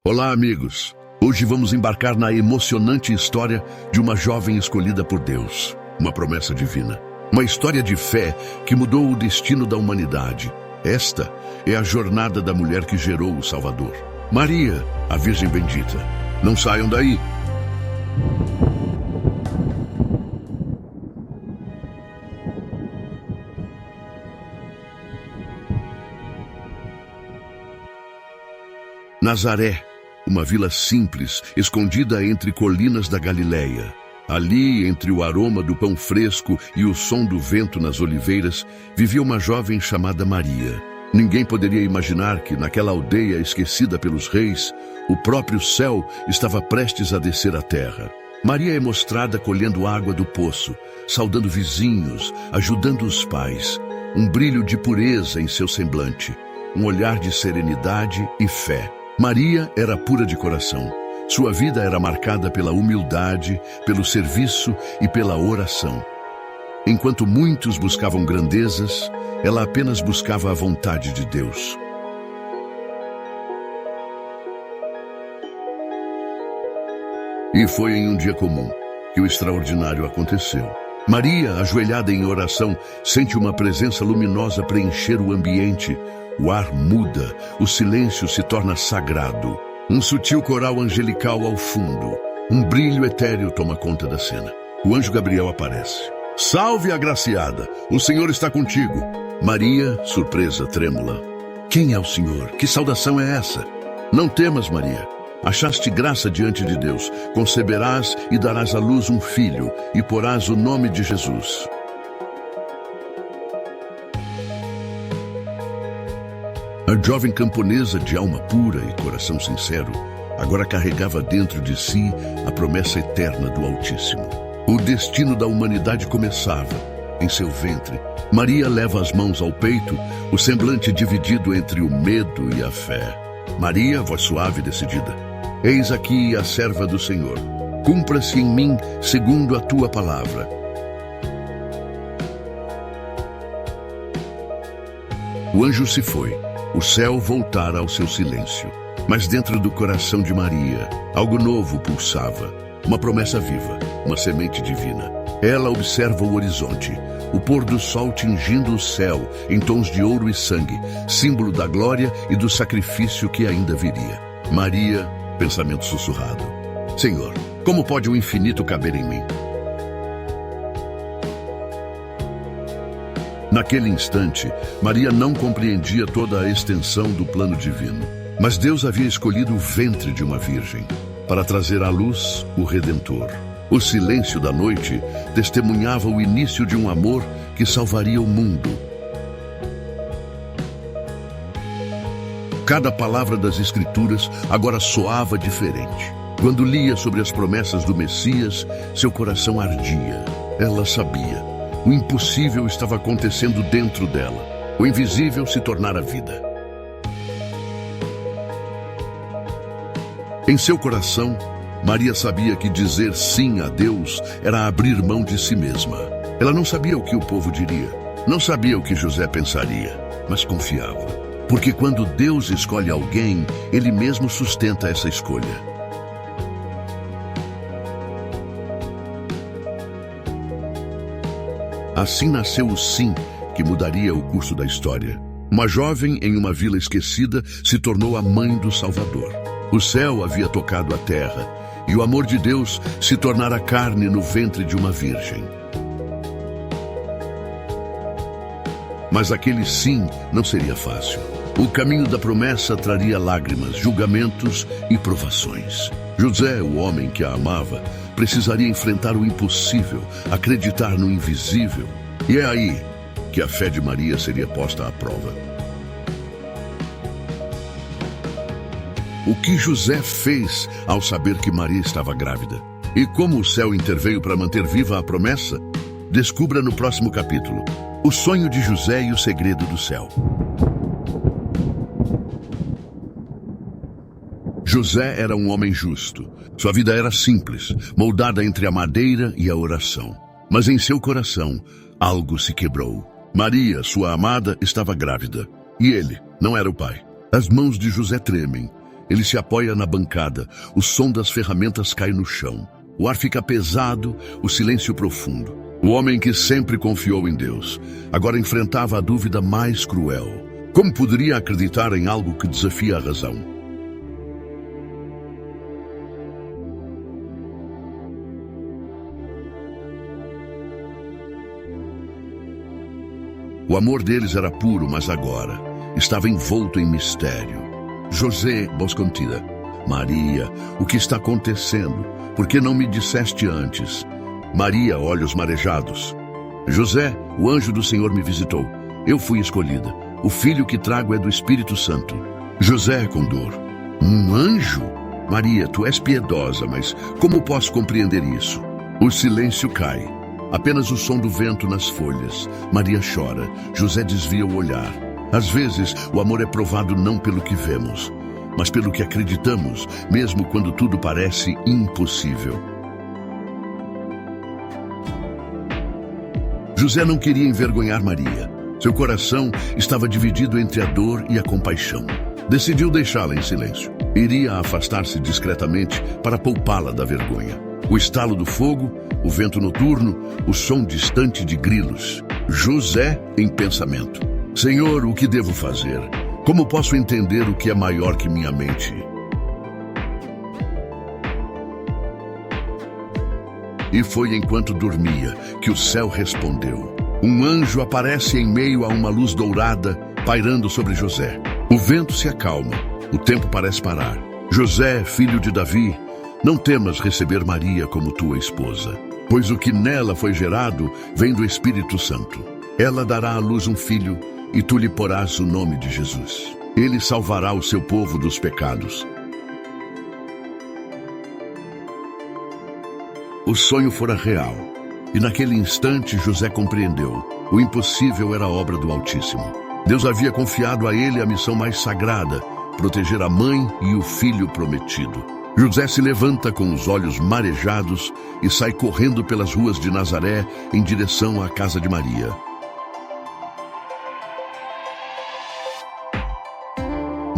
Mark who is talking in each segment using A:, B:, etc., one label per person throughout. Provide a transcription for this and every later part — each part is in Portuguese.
A: Olá, amigos! Hoje vamos embarcar na emocionante história de uma jovem escolhida por Deus, uma promessa divina. Uma história de fé que mudou o destino da humanidade. Esta é a jornada da mulher que gerou o Salvador. Maria, a Virgem Bendita. Não saiam daí! Nazaré, uma vila simples, escondida entre colinas da Galileia. Ali, entre o aroma do pão fresco e o som do vento nas oliveiras, vivia uma jovem chamada Maria. Ninguém poderia imaginar que, naquela aldeia esquecida pelos reis, o próprio céu estava prestes a descer à terra. Maria é mostrada colhendo água do poço, saudando vizinhos, ajudando os pais. Um brilho de pureza em seu semblante, um olhar de serenidade e fé. Maria era pura de coração. Sua vida era marcada pela humildade, pelo serviço e pela oração. Enquanto muitos buscavam grandezas, ela apenas buscava a vontade de Deus. E foi em um dia comum que o extraordinário aconteceu. Maria, ajoelhada em oração, sente uma presença luminosa preencher o ambiente. O ar muda, o silêncio se torna sagrado. Um sutil coral angelical ao fundo. Um brilho etéreo toma conta da cena. O anjo Gabriel aparece. Salve, agraciada! O Senhor está contigo. Maria, surpresa, trêmula. Quem é o Senhor? Que saudação é essa? Não temas, Maria. Achaste graça diante de Deus. Conceberás e darás à luz um filho, e porás o nome de Jesus. A jovem camponesa de alma pura e coração sincero agora carregava dentro de si a promessa eterna do Altíssimo. O destino da humanidade começava em seu ventre. Maria leva as mãos ao peito, o semblante dividido entre o medo e a fé. Maria, voz suave e decidida. Eis aqui a serva do Senhor. Cumpra-se em mim segundo a tua palavra. O anjo se foi. O céu voltara ao seu silêncio. Mas dentro do coração de Maria, algo novo pulsava. Uma promessa viva, uma semente divina. Ela observa o horizonte, o pôr do sol tingindo o céu em tons de ouro e sangue, símbolo da glória e do sacrifício que ainda viria. Maria, pensamento sussurrado. Senhor, como pode o infinito caber em mim? Naquele instante, Maria não compreendia toda a extensão do plano divino. Mas Deus havia escolhido o ventre de uma virgem para trazer à luz o Redentor. O silêncio da noite testemunhava o início de um amor que salvaria o mundo. Cada palavra das Escrituras agora soava diferente. Quando lia sobre as promessas do Messias, seu coração ardia. Ela sabia. O impossível estava acontecendo dentro dela. O invisível se tornara vida. Em seu coração, Maria sabia que dizer sim a Deus era abrir mão de si mesma. Ela não sabia o que o povo diria. Não sabia o que José pensaria, mas confiava. Porque quando Deus escolhe alguém, Ele mesmo sustenta essa escolha. Assim nasceu o sim que mudaria o curso da história. Uma jovem em uma vila esquecida se tornou a mãe do Salvador. O céu havia tocado a terra e o amor de Deus se tornara carne no ventre de uma virgem. Mas aquele sim não seria fácil. O caminho da promessa traria lágrimas, julgamentos e provações. José, o homem que a amava, precisaria enfrentar o impossível, acreditar no invisível. E é aí que a fé de Maria seria posta à prova. O que José fez ao saber que Maria estava grávida? E como o céu interveio para manter viva a promessa? Descubra no próximo capítulo. O sonho de José e o segredo do céu. José era um homem justo. Sua vida era simples, moldada entre a madeira e a oração. Mas em seu coração, algo se quebrou. Maria, sua amada, estava grávida. E ele não era o pai. As mãos de José tremem. Ele se apoia na bancada, o som das ferramentas cai no chão. O ar fica pesado, o silêncio profundo. O homem que sempre confiou em Deus, agora enfrentava a dúvida mais cruel. Como poderia acreditar em algo que desafia a razão? O amor deles era puro, mas agora estava envolto em mistério. José Boscontida. Maria, o que está acontecendo? Por que não me disseste antes? Maria, olhos marejados. José, o anjo do Senhor me visitou. Eu fui escolhida. O filho que trago é do Espírito Santo. José, com dor. Um anjo? Maria, tu és piedosa, mas como posso compreender isso? O silêncio cai. Apenas o som do vento nas folhas. Maria chora. José desvia o olhar. Às vezes, o amor é provado não pelo que vemos, mas pelo que acreditamos, mesmo quando tudo parece impossível. José não queria envergonhar Maria. Seu coração estava dividido entre a dor e a compaixão. Decidiu deixá-la em silêncio. Iria afastar-se discretamente para poupá-la da vergonha. O estalo do fogo, o vento noturno, o som distante de grilos. José em pensamento. Senhor, o que devo fazer? Como posso entender o que é maior que minha mente? E foi enquanto dormia que o céu respondeu. Um anjo aparece em meio a uma luz dourada pairando sobre José. O vento se acalma, o tempo parece parar. José, filho de Davi, não temas receber Maria como tua esposa, pois o que nela foi gerado vem do Espírito Santo. Ela dará à luz um filho e tu lhe porás o nome de Jesus. Ele salvará o seu povo dos pecados. O sonho fora real, e naquele instante José compreendeu. O impossível era obra do Altíssimo. Deus havia confiado a ele a missão mais sagrada, proteger a mãe e o filho prometido. José se levanta com os olhos marejados e sai correndo pelas ruas de Nazaré em direção à casa de Maria.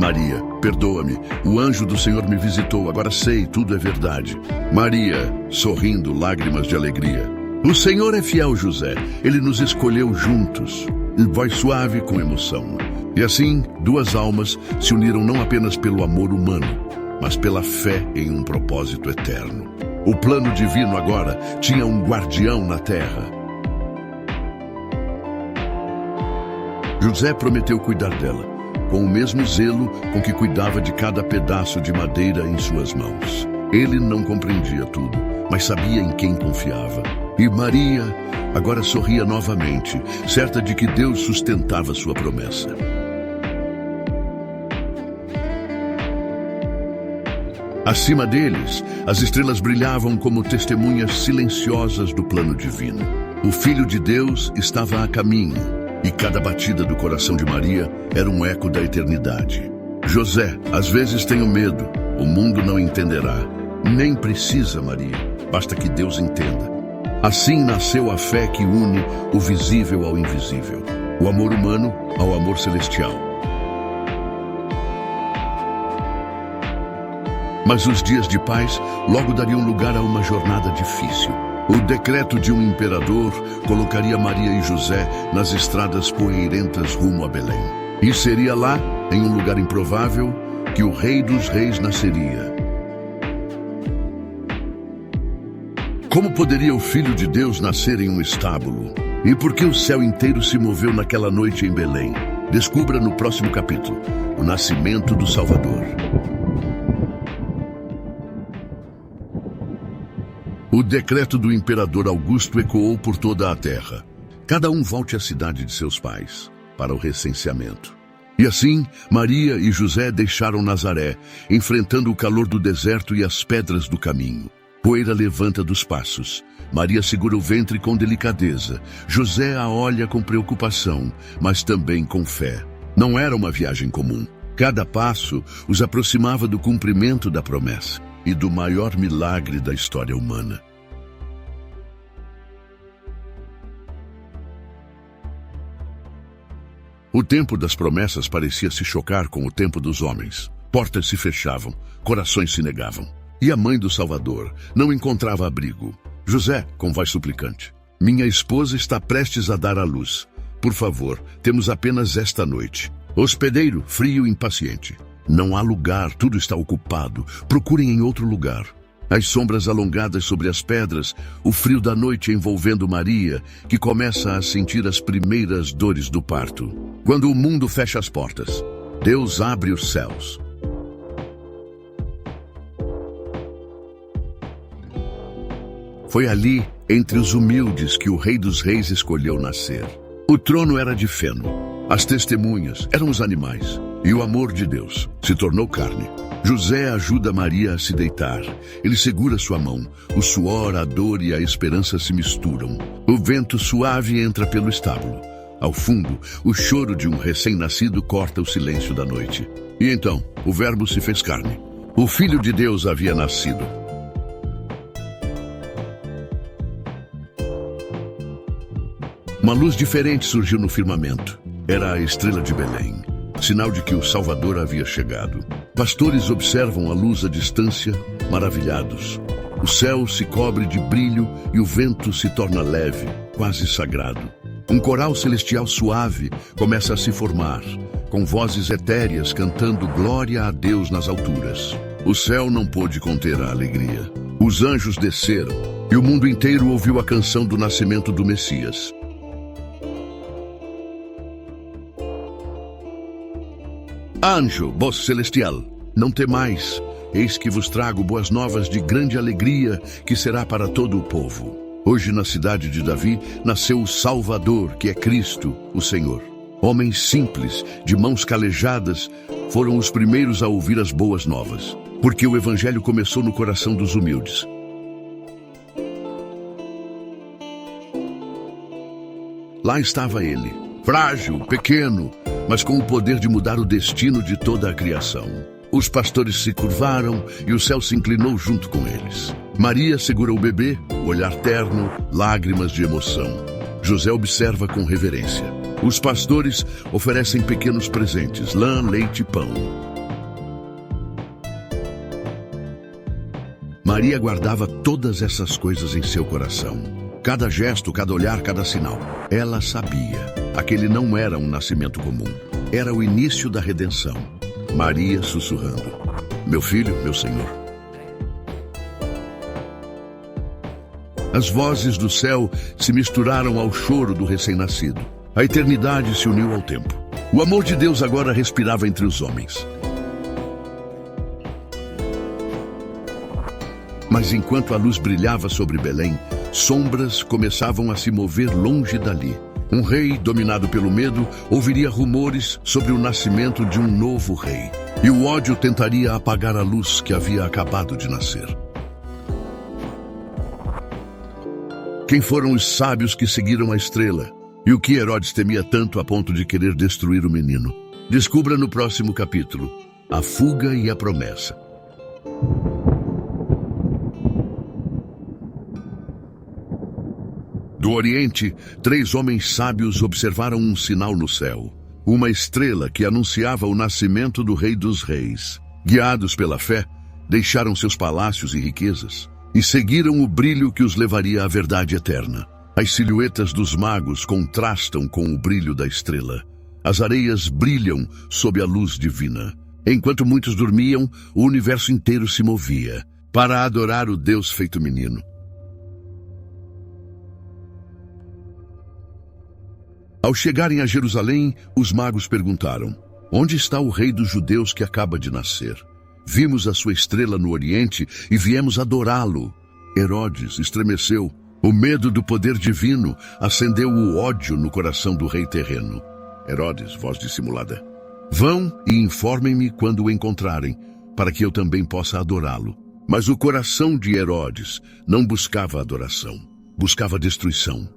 A: Maria, perdoa-me, o anjo do Senhor me visitou, agora sei, tudo é verdade. Maria, sorrindo, lágrimas de alegria. O Senhor é fiel, José, ele nos escolheu juntos. E voz suave com emoção. E assim, duas almas se uniram não apenas pelo amor humano, mas pela fé em um propósito eterno. O plano divino agora tinha um guardião na terra. José prometeu cuidar dela, com o mesmo zelo com que cuidava de cada pedaço de madeira em suas mãos. Ele não compreendia tudo, mas sabia em quem confiava. E Maria agora sorria novamente, certa de que Deus sustentava sua promessa. Acima deles, as estrelas brilhavam como testemunhas silenciosas do plano divino. O Filho de Deus estava a caminho, e cada batida do coração de Maria era um eco da eternidade. José, às vezes tenho medo, o mundo não entenderá. Nem precisa, Maria, basta que Deus entenda. Assim nasceu a fé que une o visível ao invisível, o amor humano ao amor celestial. Mas os dias de paz logo dariam lugar a uma jornada difícil. O decreto de um imperador colocaria Maria e José nas estradas poeirentas rumo a Belém. E seria lá, em um lugar improvável, que o Rei dos Reis nasceria. Como poderia o Filho de Deus nascer em um estábulo? E por que o céu inteiro se moveu naquela noite em Belém? Descubra no próximo capítulo, o nascimento do Salvador. O decreto do imperador Augusto ecoou por toda a terra. Cada um volte à cidade de seus pais, para o recenseamento. E assim, Maria e José deixaram Nazaré, enfrentando o calor do deserto e as pedras do caminho. Poeira levanta dos passos. Maria segura o ventre com delicadeza. José a olha com preocupação, mas também com fé. Não era uma viagem comum. Cada passo os aproximava do cumprimento da promessa e do maior milagre da história humana. O tempo das promessas parecia se chocar com o tempo dos homens. Portas se fechavam, corações se negavam. E a mãe do Salvador não encontrava abrigo. José, com voz suplicante: minha esposa está prestes a dar à luz. Por favor, temos apenas esta noite. Hospedeiro, frio e impaciente: não há lugar, tudo está ocupado. Procurem em outro lugar. As sombras alongadas sobre as pedras, o frio da noite envolvendo Maria, que começa a sentir as primeiras dores do parto. Quando o mundo fecha as portas, Deus abre os céus. Foi ali, entre os humildes, que o Rei dos Reis escolheu nascer. O trono era de feno, as testemunhas eram os animais, e o amor de Deus se tornou carne. José ajuda Maria a se deitar. Ele segura sua mão. O suor, a dor e a esperança se misturam. O vento suave entra pelo estábulo. Ao fundo, o choro de um recém-nascido corta o silêncio da noite. E então, o Verbo se fez carne. O Filho de Deus havia nascido. Uma luz diferente surgiu no firmamento. Era a estrela de Belém, sinal de que o Salvador havia chegado. Pastores observam a luz à distância, maravilhados. O céu se cobre de brilho e o vento se torna leve, quase sagrado. Um coral celestial suave começa a se formar, com vozes etéreas cantando glória a Deus nas alturas. O céu não pôde conter a alegria. Os anjos desceram e o mundo inteiro ouviu a canção do nascimento do Messias. Anjo, voz celestial, não temais, eis que vos trago boas novas de grande alegria, que será para todo o povo. Hoje na cidade de Davi nasceu o Salvador, que é Cristo, o Senhor. Homens simples, de mãos calejadas, foram os primeiros a ouvir as boas novas, porque o evangelho começou no coração dos humildes. Lá estava ele, frágil, pequeno, mas com o poder de mudar o destino de toda a criação. Os pastores se curvaram e o céu se inclinou junto com eles. Maria segura o bebê, olhar terno, lágrimas de emoção. José observa com reverência. Os pastores oferecem pequenos presentes, lã, leite e pão. Maria guardava todas essas coisas em seu coração. Cada gesto, cada olhar, cada sinal. Ela sabia. Aquele não era um nascimento comum. Era o início da redenção. Maria sussurrando: meu filho, meu Senhor. As vozes do céu se misturaram ao choro do recém-nascido. A eternidade se uniu ao tempo. O amor de Deus agora respirava entre os homens. Mas enquanto a luz brilhava sobre Belém, sombras começavam a se mover longe dali. Um rei, dominado pelo medo, ouviria rumores sobre o nascimento de um novo rei. E o ódio tentaria apagar a luz que havia acabado de nascer. Quem foram os sábios que seguiram a estrela? E o que Herodes temia tanto a ponto de querer destruir o menino? Descubra no próximo capítulo: a fuga e a promessa. Do Oriente, 3 homens sábios observaram um sinal no céu. Uma estrela que anunciava o nascimento do Rei dos Reis. Guiados pela fé, deixaram seus palácios e riquezas e seguiram o brilho que os levaria à verdade eterna. As silhuetas dos magos contrastam com o brilho da estrela. As areias brilham sob a luz divina. Enquanto muitos dormiam, o universo inteiro se movia para adorar o Deus feito menino. Ao chegarem a Jerusalém, os magos perguntaram: onde está o rei dos judeus que acaba de nascer? Vimos a sua estrela no Oriente e viemos adorá-lo. Herodes estremeceu. O medo do poder divino acendeu o ódio no coração do rei terreno. Herodes, voz dissimulada: vão e informem-me quando o encontrarem, para que eu também possa adorá-lo. Mas o coração de Herodes não buscava adoração, buscava destruição.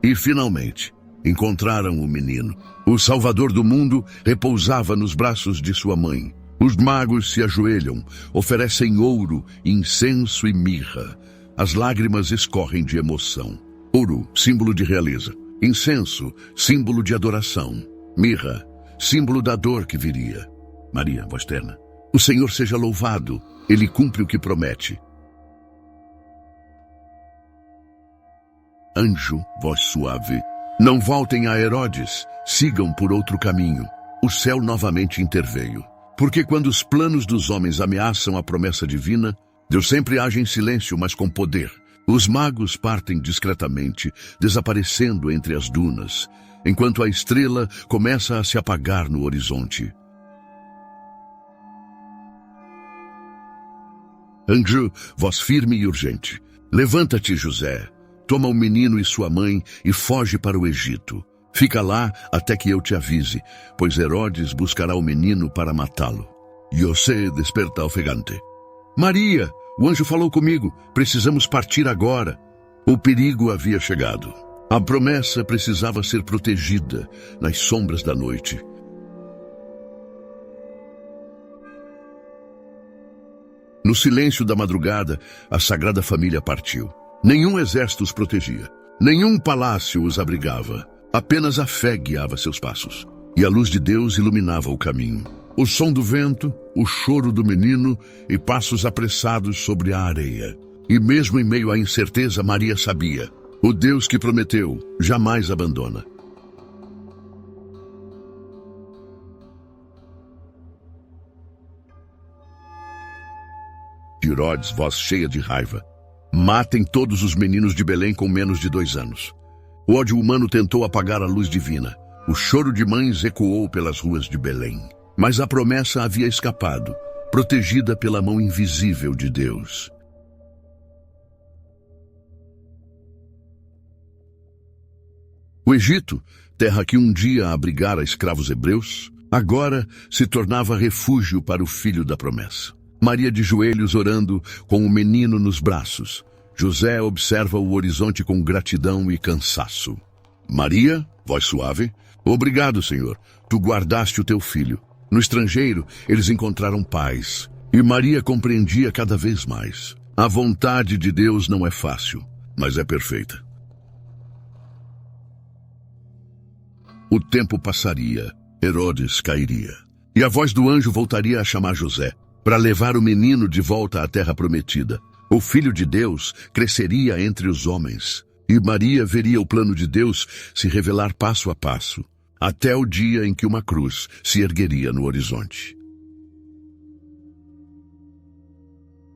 A: E, finalmente, encontraram o menino. O Salvador do mundo repousava nos braços de sua mãe. Os magos se ajoelham, oferecem ouro, incenso e mirra. As lágrimas escorrem de emoção. Ouro, símbolo de realeza. Incenso, símbolo de adoração. Mirra, símbolo da dor que viria. Maria, voz terna. O Senhor seja louvado, Ele cumpre o que promete. Anjo, voz suave. Não voltem a Herodes, sigam por outro caminho. O céu novamente interveio. Porque quando os planos dos homens ameaçam a promessa divina, Deus sempre age em silêncio, mas com poder. Os magos partem discretamente, desaparecendo entre as dunas, enquanto a estrela começa a se apagar no horizonte. Anjo, voz firme e urgente. Levanta-te, José. Toma o menino e sua mãe e foge para o Egito. Fica lá até que eu te avise, pois Herodes buscará o menino para matá-lo. José desperta ofegante. Maria, o anjo falou comigo, precisamos partir agora. O perigo havia chegado. A promessa precisava ser protegida nas sombras da noite. No silêncio da madrugada, a Sagrada Família partiu. Nenhum exército os protegia. Nenhum palácio os abrigava. Apenas a fé guiava seus passos. E a luz de Deus iluminava o caminho. O som do vento, o choro do menino e passos apressados sobre a areia. E mesmo em meio à incerteza, Maria sabia. O Deus que prometeu jamais abandona. Herodes, voz cheia de raiva. Matem todos os meninos de Belém com menos de 2 anos. O ódio humano tentou apagar a luz divina. O choro de mães ecoou pelas ruas de Belém. Mas a promessa havia escapado, protegida pela mão invisível de Deus. O Egito, terra que um dia abrigara escravos hebreus, agora se tornava refúgio para o filho da promessa. Maria de joelhos orando, com o menino nos braços. José observa o horizonte com gratidão e cansaço. Maria, voz suave, obrigado, Senhor, tu guardaste o teu filho. No estrangeiro, eles encontraram paz. E Maria compreendia cada vez mais. A vontade de Deus não é fácil, mas é perfeita. O tempo passaria, Herodes cairia. E a voz do anjo voltaria a chamar José, para levar o menino de volta à terra prometida. O Filho de Deus cresceria entre os homens, e Maria veria o plano de Deus se revelar passo a passo, até o dia em que uma cruz se ergueria no horizonte.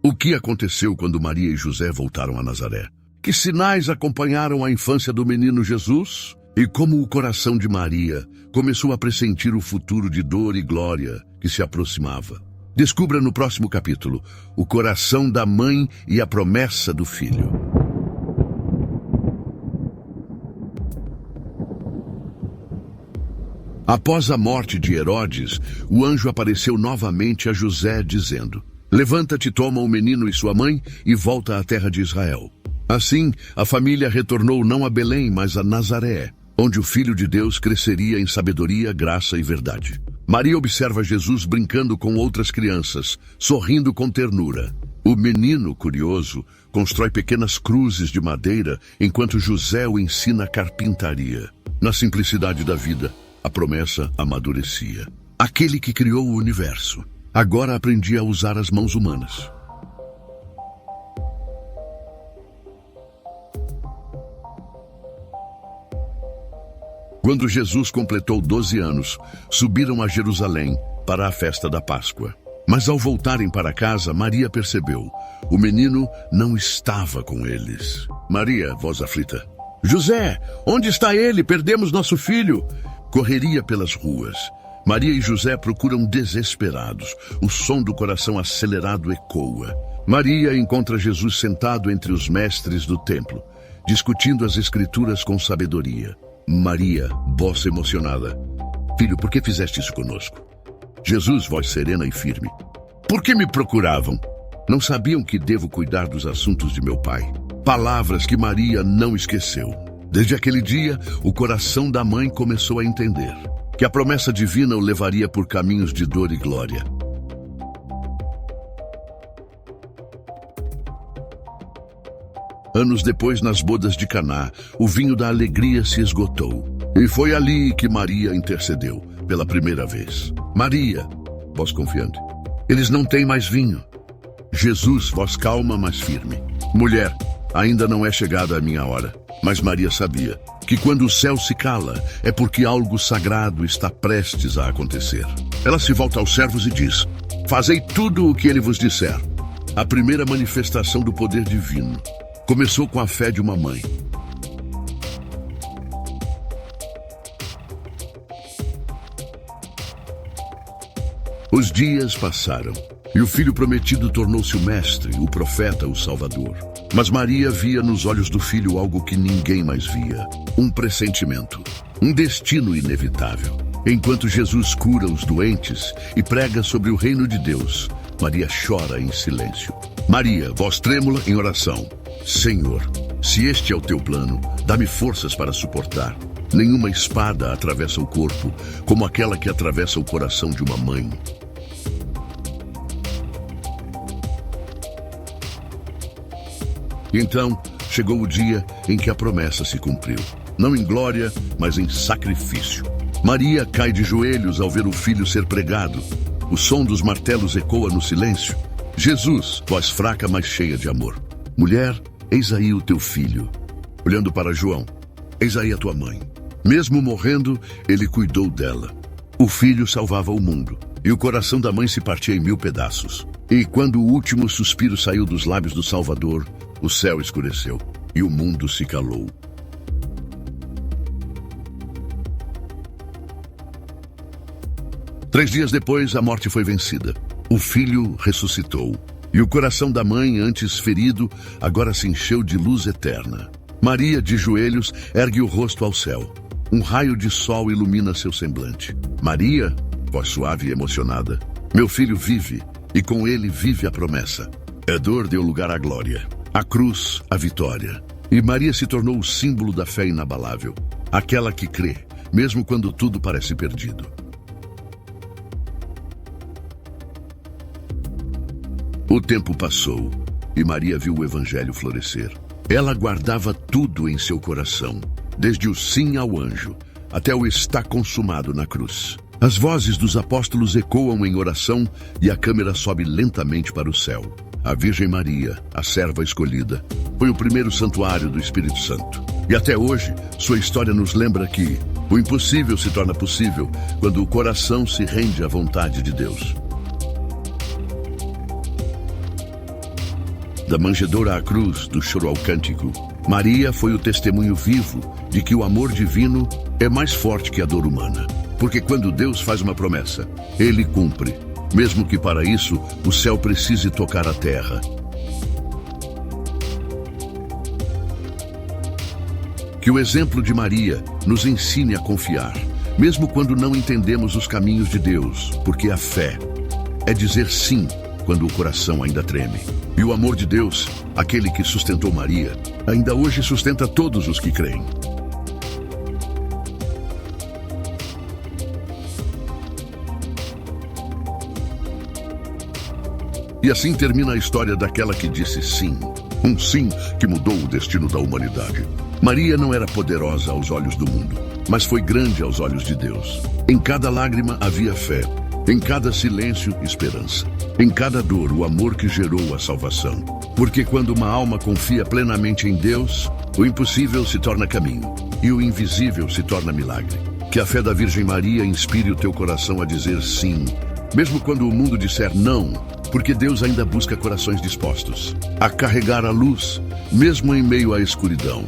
A: O que aconteceu quando Maria e José voltaram a Nazaré? Que sinais acompanharam a infância do menino Jesus? E como o coração de Maria começou a pressentir o futuro de dor e glória que se aproximava? Descubra no próximo capítulo o coração da mãe e a promessa do filho. Após a morte de Herodes, o anjo apareceu novamente a José, dizendo: Levanta-te, toma o menino e sua mãe e volta à terra de Israel. Assim, a família retornou não a Belém, mas a Nazaré, onde o Filho de Deus cresceria em sabedoria, graça e verdade. Maria observa Jesus brincando com outras crianças, sorrindo com ternura. O menino, curioso, constrói pequenas cruzes de madeira, enquanto José o ensina carpintaria. Na simplicidade da vida, a promessa amadurecia. Aquele que criou o universo, agora aprendia a usar as mãos humanas. Quando Jesus completou 12 anos, subiram a Jerusalém para a festa da Páscoa. Mas ao voltarem para casa, Maria percebeu: o menino não estava com eles. Maria, voz aflita: José, onde está ele? Perdemos nosso filho. Correria pelas ruas. Maria e José procuram desesperados. O som do coração acelerado ecoa. Maria encontra Jesus sentado entre os mestres do templo, discutindo as escrituras com sabedoria. Maria, voz emocionada: Filho, por que fizeste isso conosco? Jesus, voz serena e firme: Por que me procuravam? Não sabiam que devo cuidar dos assuntos de meu pai? Palavras que Maria não esqueceu. Desde aquele dia, o coração da mãe começou a entender que a promessa divina o levaria por caminhos de dor e glória. Anos depois, nas bodas de Caná, o vinho da alegria se esgotou. E foi ali que Maria intercedeu, pela primeira vez. Maria, voz confiante, eles não têm mais vinho. Jesus, voz calma, mas firme. Mulher, ainda não é chegada a minha hora. Mas Maria sabia que quando o céu se cala, é porque algo sagrado está prestes a acontecer. Ela se volta aos servos e diz: fazei tudo o que ele vos disser. A primeira manifestação do poder divino começou com a fé de uma mãe. Os dias passaram, e o filho prometido tornou-se o mestre, o profeta, o salvador. Mas Maria via nos olhos do filho algo que ninguém mais via. Um pressentimento, um destino inevitável. Enquanto Jesus cura os doentes e prega sobre o reino de Deus, Maria chora em silêncio. Maria, voz trêmula em oração: Senhor, se este é o teu plano, dá-me forças para suportar. Nenhuma espada atravessa o corpo, como aquela que atravessa o coração de uma mãe. Então, chegou o dia em que a promessa se cumpriu. Não em glória, mas em sacrifício. Maria cai de joelhos ao ver o filho ser pregado. O som dos martelos ecoa no silêncio. Jesus, voz fraca, mas cheia de amor: mulher, eis aí o teu filho. Olhando para João: eis aí a tua mãe. Mesmo morrendo, ele cuidou dela. O filho salvava o mundo, e o coração da mãe se partia em 1000 pedaços. E quando o último suspiro saiu dos lábios do Salvador, o céu escureceu e o mundo se calou. Três dias depois, a morte foi vencida. O filho ressuscitou. E o coração da mãe, antes ferido, agora se encheu de luz eterna. Maria, de joelhos, ergue o rosto ao céu. Um raio de sol ilumina seu semblante. Maria, voz suave e emocionada: meu filho vive, e com ele vive a promessa. A dor deu lugar à glória, a cruz, a vitória. E Maria se tornou o símbolo da fé inabalável, aquela que crê, mesmo quando tudo parece perdido. O tempo passou, e Maria viu o evangelho florescer. Ela guardava tudo em seu coração, desde o sim ao anjo, até o está consumado na cruz. As vozes dos apóstolos ecoam em oração e a câmera sobe lentamente para o céu. A Virgem Maria, a serva escolhida, foi o primeiro santuário do Espírito Santo. E até hoje, sua história nos lembra que o impossível se torna possível quando o coração se rende à vontade de Deus. Da manjedoura à cruz, do choro ao cântico, Maria foi o testemunho vivo de que o amor divino é mais forte que a dor humana. Porque quando Deus faz uma promessa, Ele cumpre, mesmo que para isso o céu precise tocar a terra. Que o exemplo de Maria nos ensine a confiar, mesmo quando não entendemos os caminhos de Deus, porque a fé é dizer sim quando o coração ainda treme. E o amor de Deus, aquele que sustentou Maria, ainda hoje sustenta todos os que creem. E assim termina a história daquela que disse sim. Um sim que mudou o destino da humanidade. Maria não era poderosa aos olhos do mundo, mas foi grande aos olhos de Deus. Em cada lágrima havia fé. Em cada silêncio, esperança. Em cada dor, o amor que gerou a salvação. Porque quando uma alma confia plenamente em Deus, o impossível se torna caminho e o invisível se torna milagre. Que a fé da Virgem Maria inspire o teu coração a dizer sim, mesmo quando o mundo disser não, porque Deus ainda busca corações dispostos a carregar a luz, mesmo em meio à escuridão.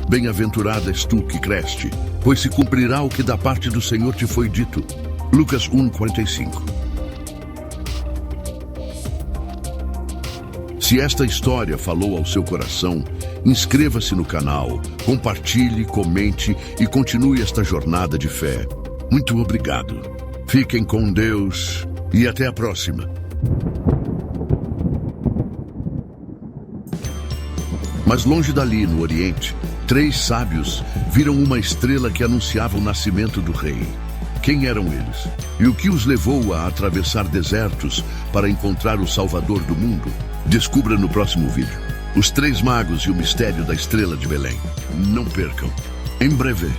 A: Bem-aventurada és tu que creste, pois se cumprirá o que da parte do Senhor te foi dito. Lucas 1:45. Se esta história falou ao seu coração, inscreva-se no canal, compartilhe, comente e continue esta jornada de fé. Muito obrigado. Fiquem com Deus e até a próxima. Mas longe dali, no Oriente, 3 sábios viram uma estrela que anunciava o nascimento do rei. Quem eram eles? E o que os levou a atravessar desertos para encontrar o Salvador do mundo? Descubra no próximo vídeo. Os Três Magos e o Mistério da Estrela de Belém. Não percam. Em breve.